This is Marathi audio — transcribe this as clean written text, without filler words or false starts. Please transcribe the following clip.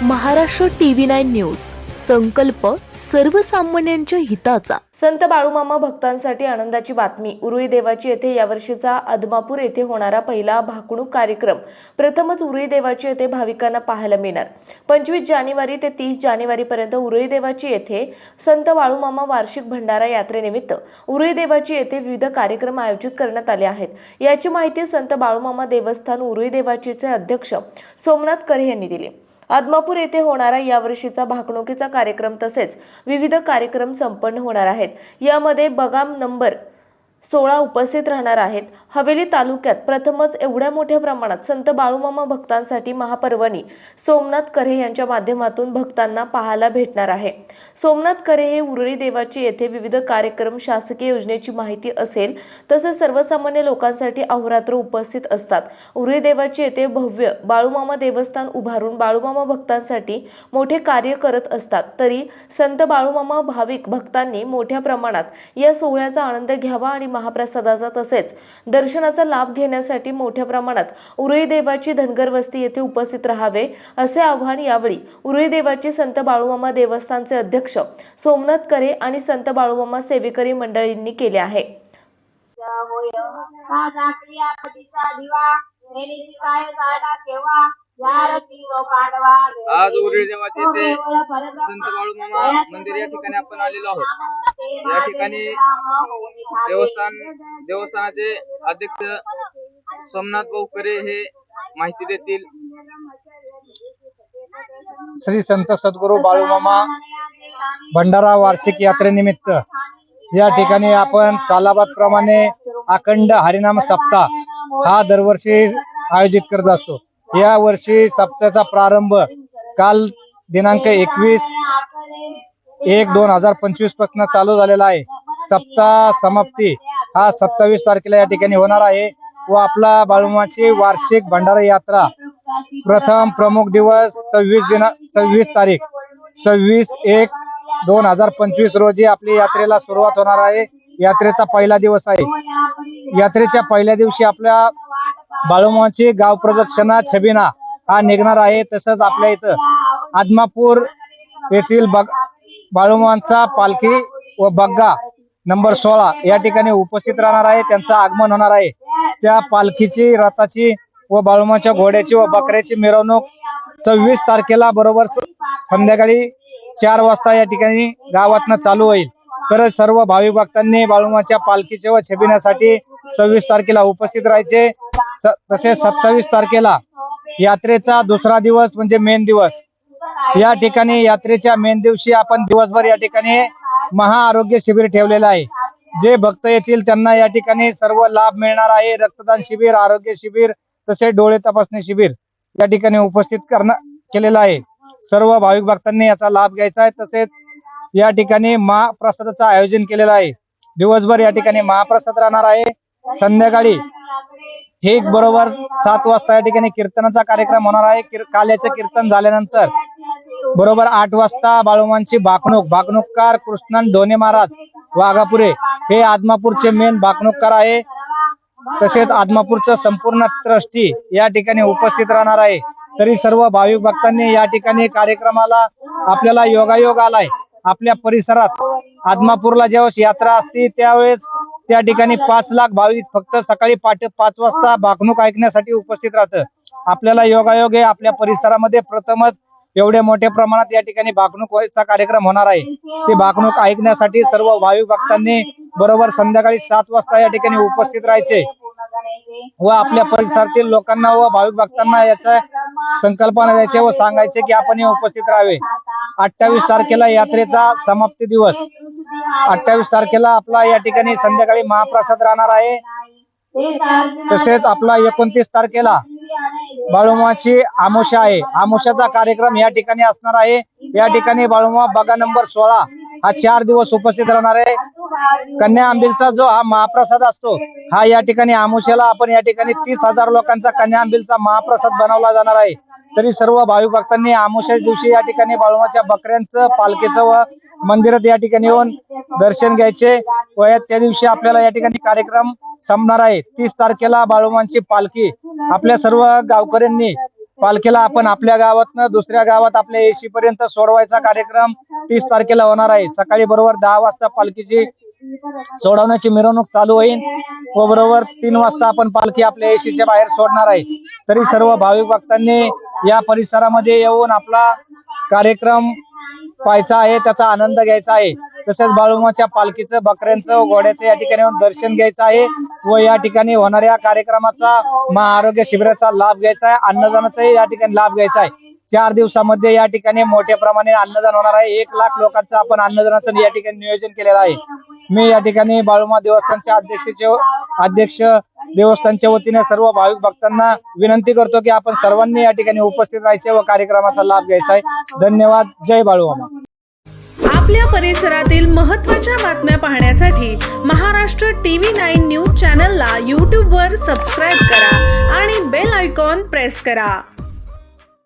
Maharashtra TV9 news. संकल्प सर्वसामान्यांच्या हिताचा. संत बाळूमामा भक्तांसाठी आनंदाची बातमी. उरुळी देवाची येथे यावर्षीचा आदमापूर येथे होणारा पहिला भाकणूक कार्यक्रम प्रथमच उरुळी देवाची येथे भाविकांना पाहायला मिळणार. 25 जानेवारी ते 30 जानेवारी पर्यंत उरुळी देवाची येथे संत बाळूमामा वार्षिक भंडारा यात्रेनिमित्त उरुळी देवाची येथे विविध कार्यक्रम आयोजित करण्यात आले आहेत. याची माहिती संत बाळूमामा देवस्थान उरुळी देवाचीचे अध्यक्ष सोमनाथ करे यांनी दिली. आदमापूर येथे होणारा यावर्षीचा भाकणुकीचा कार्यक्रम तसेच विविध कार्यक्रम संपन्न होणार आहेत. यामध्ये बगाम नंबर 16 उपस्थित राहणार आहेत. हवेली तालुक्यात प्रथमच एवढ्या मोठ्या प्रमाणात संत बाळूमामा भक्तांसाठी महापर्वणी सोमनाथ करे यांच्या माध्यमातून भक्तांना पाहायला भेटणार आहे. सोमनाथ करे हे उरुळी देवाची येथे विविध कार्यक्रम शासकीय योजनेची माहिती असेल तसेच सर्वसामान्य लोकांसाठी अहोरात्र उपस्थित असतात. उरुळी देवाची येथे भव्य बाळूमामा देवस्थान उभारून बाळूमामा भक्तांसाठी मोठे कार्य करत असतात. तरी संत बाळूमामा भाविक भक्तांनी मोठ्या प्रमाणात या सोहळ्याचा आनंद घ्यावा आणि महाप्रसादाचा तसेच दर्शनाचा लाभ घेण्यासाठी मोठ्या प्रमाणात उरुळी देवाची धनगर वस्ती येथे उपस्थित राहावे असे आवाहन यावेळी उरुळी देवाची संत बाळूमामा देवस्थानचे अध्यक्ष सोमनाथ करे आणि संत बाळूमामा सेवेकरी मंडळींनी केले आहे. आज उरुळी देवाचे येथे संत बाळूमामा मंदिर या ठिकाणी आपण आलेलो आहोत. या ठिकाणी देवस्थानाचे अध्यक्ष सोमनाथ भाऊ करे हे माहिती देतील. श्री संत सद्गुरू बाळूमामा भंडारा वार्षिक यात्रेनिमित्त या ठिकाणी आपण सालाबाद प्रमाणे अखंड हरिनाम सप्ताह हा दरवर्षी आयोजित करत असतो. या वर्षी सप्ताहाचा प्रारंभ काल दिनांक 21/1/2025 पासून चालू झालेला आहे. सप्ताह समाप्ती हा 27 तारखेला या ठिकाणी होणार आहे व आपला बाळूमामाची वार्षिक भंडारा यात्रा प्रथम प्रमुख दिवस 26 तारीख 26/1/2025 रोजी आपली यात्रेला सुरुवात होणार आहे. यात्रेचा पहिला दिवस आहे. यात्रेच्या पहिल्या दिवशी आपल्या बाळूमामाची गाव प्रदक्षिणा छबिना हा निघणार आहे. तसंच आपल्या इथं आदमापूर येथील बाळूमामांचा पालखी व बग्गा नंबर 16 या ठिकाणी उपस्थित राहणार आहे. त्यांचं आगमन होणार आहे. त्या पालखीची, रथाची व बाळूमामाच्या घोड्याची व बकऱ्याची मिरवणूक 26 तारखेला बरोबर संध्याकाळी 4 वाजता या ठिकाणी गावातनं चालू होईल. तर सर्व भाविक भक्तांनी बाळूमामाच्या पालखीचे व छबिन्यासाठी 26 तारखेला उपस्थित राहायचे. तसेच 27 तारखेला यात्रेचा दुसरा दिवस म्हणजे मेन दिवस. या ठिकाणी यात्रेच्या मेन दिवशी आपण दिवसभर या ठिकाणी महाआरोग्य शिबिर ठेवलेलं आहे. जे भक्त येतील त्यांना या ठिकाणी सर्व लाभ मिळणार आहे. रक्तदान शिबिर, आरोग्य शिबिर तसेच डोळे तपासणी शिबिर या ठिकाणी उपस्थित केलेलं आहे. सर्व भाविक भक्तांनी याचा लाभ घ्यायचा आहे. तसेच या ठिकाणी महाप्रसादाचं आयोजन केलेलं आहे. दिवसभर या ठिकाणी महाप्रसाद राहणार आहे. संध्याकाळी ठीक बरोबर 7 वाजता या ठिकाणी कीर्तनाचा कार्यक्रम होणार आहे. काल्याचं कीर्तन झाल्यानंतर बरोबर 8 वाजता बाळूमामांची भाकणूककार कृष्णन ढोणे महाराज वाघापुरे हे आदमापूरचे मेन भाकणूककार आहे. तसेच आदमापूरचं संपूर्ण ट्रस्टी या ठिकाणी उपस्थित राहणार आहे. तरी सर्व भाविक भक्तांनी या ठिकाणी कार्यक्रमाला आपल्याला योगायोग आलाय. आपल्या परिसरात आदमापूरला ज्यावेळेस यात्रा असते त्यावेळेस त्या ठिकाणी 5 लाख भाविक फक्त सकाळी 5 वाजता भाकणूक ऐकण्यासाठी उपस्थित राहतं. आपल्याला योगायोग आहे. आपल्या परिसरामध्ये प्रथमच एवढ्या मोठ्या प्रमाणात या ठिकाणी भाकणूकचा कार्यक्रम होणार आहे. ते भाकणूक ऐकण्यासाठी सर्व भाविक भक्तांनी बरोबर संध्याकाळी 7 वाजता या ठिकाणी उपस्थित राहायचे व आपल्या परिसरातील लोकांना व भाविक भक्तांना याचा संकल्पना द्यायचे व सांगायचे की आपण उपस्थित राहावे. 28 तारखेला यात्रेचा समाप्ती दिवस. 28 तारखेला आपला या ठिकाणी संध्याकाळी महाप्रसाद राहणार आहे. तसेच आपला 29 तारखेला बाळूमामाची आमोशा आहे. आमोशाचा कार्यक्रम या ठिकाणी असणार आहे. या ठिकाणी बाळूमामा बग्गा नंबर 16 हा 4 दिवस उपस्थित राहणार आहे. कन्या आंबीलचा जो हा महाप्रसाद असतो हा या ठिकाणी आमोशाला आपण या ठिकाणी 30,000 लोकांचा कन्या आंबीलचा महाप्रसाद बनवला जाणार आहे. तरी सर्व भाविक भक्तांनी आमोशा दिवशी या ठिकाणी बाळूमामाच्या बकऱ्यांचं, पालखीचं व मंदिरात या ठिकाणी येऊन दर्शन घ्यायचे व त्या दिवशी आपल्याला या ठिकाणी कार्यक्रम संपणार आहे. 30 तारखेला बाळूमामांची पालखी आपल्या सर्व गावकऱ्यांनी पालखीला आपण आपल्या गावातनं दुसऱ्या गावात आपल्या येशी पर्यंत सोडवायचा कार्यक्रम 30 तारखेला होणार आहे. सकाळी बरोबर 10 वाजता पालखीची सोडवण्याची मिरवणूक चालू होईल व बरोबर 3 वाजता आपण पालखी आपल्या येशीच्या बाहेर सोडणार आहे. तरी सर्व भाविक भक्तांनी या परिसरामध्ये येऊन आपला कार्यक्रम पाहायचा आहे, त्याचा आनंद घ्यायचा आहे. तसेच बाळूमाच्या पालखीचं, बकऱ्यांचं, घोड्याचं या ठिकाणी येऊन दर्शन घ्यायचं आहे व या ठिकाणी होणाऱ्या कार्यक्रमाचा महाआरोग्य शिबिराचा लाभ घ्यायचा आहे. अन्नदानाचाही या ठिकाणी लाभ घ्यायचा आहे. 4 दिवसामध्ये या ठिकाणी मोठ्या प्रमाणे अन्नदान होणार आहे. 1 लाख लोकांचं आपण अन्नदानाचं या ठिकाणी नियोजन केलेलं आहे. मी या ठिकाणी बाळूमा देवस्थानचे अध्यक्ष देवस्थानच्या वतीने सर्व भाविक भक्तांना विनंती करतो की आपण सर्वांनी या ठिकाणी उपस्थित राहायचे व कार्यक्रमाचा लाभ घ्यायचा आहे. धन्यवाद. जय बाळूमामा. आपल्या परिसरातील महत्त्वाच्या बातम्या पाहण्यासाठी महाराष्ट्र TV 9 न्यूज चॅनलला YouTube वर सबस्क्राईब करा आणि बेल आयकॉन प्रेस करा.